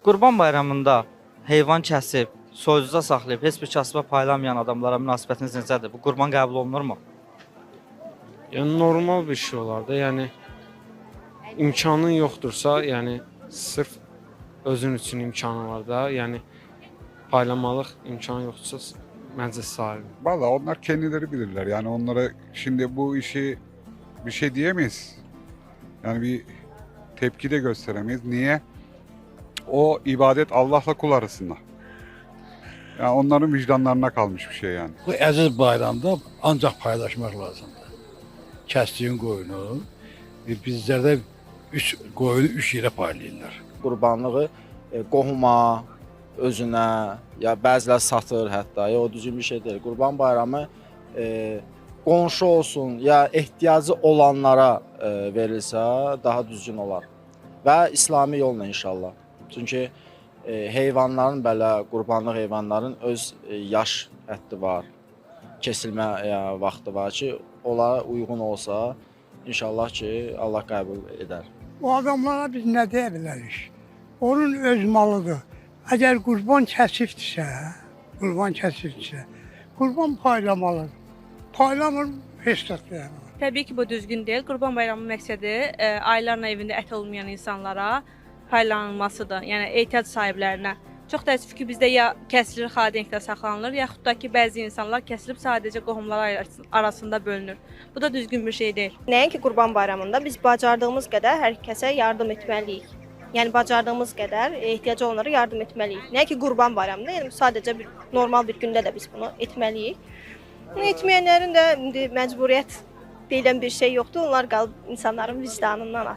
Qurban Bayramında heyvan kəsib, soyuduza saxlayıb, heç bir kasıba paylamayan adamlara münasibətiniz necədir? Bu qurban qəbul olunurmu? Yəni normal bir şey olar da, yəni imkanın yoxdursa, yəni sırf özün üçün imkanı var da, yəni paylamalıq imkanı yoxdursa məncə sahib. Valla onlar kendileri bilirler. Yani onlara şimdi bu işi bir şey diyemeyiz. Yani bir tepki de gösteremeyiz. Niye? O ibadet Allah'la kul arasında. Yani onların vicdanlarına kalmış bir şey yani. Bu əziz bayramda ancaq paylaşmaq lazımdır. Kəsdiyin qoyunu, bizlərdə qoyunu 3 yerə paylayırlar. Qurbanlığı qohuma, özünə, ya bəzilər satır hətta, ya o düzgün bir şey deyil. Qurban bayramı qonşu olsun, ya ehtiyacı olanlara verilsə daha düzgün olar. Və İslami yolla inşallah. Çünki heyvanların belə, qurbanlıq heyvanların öz yaş həddi var, kesilmə vaxtı var ki, onlara uyğun olsa, inşallah ki, Allah qəbul edər. O adamlara biz nə deyə bilərik? Onun öz malıdır. Əgər qurban kəsibdirsə, qurban paylamalıdır. Paylamır, heç təkləyəmir. Təbii ki, bu düzgün deyil. Qurban Bayramı məqsədi aylarla evində ət olmayan insanlara paylanılmasıdır. Yəni ehtiyac sahiblərinə. Çox təəssüf ki, bizdə ya kəsilir, xadilikdə saxlanılır, yaxud da ki, bəzi insanlar kəsilib sadəcə qohumlar arasında bölünür. Bu da düzgün bir şey deyil. Nəinki Qurban Bayramında biz bacardığımız qədər hər kəsə yardım etməliyik. Yəni bacardığımız qədər ehtiyacı olanlara yardım etməliyik. Nəinki Qurban Bayramında, yəni sadəcə normal bir gündə də biz bunu etməliyik. Bunu etməyənlərin də indi məcburiyyət deyilən bir şey yoxdur. Onlar qalıb insanların vicdanından asılı.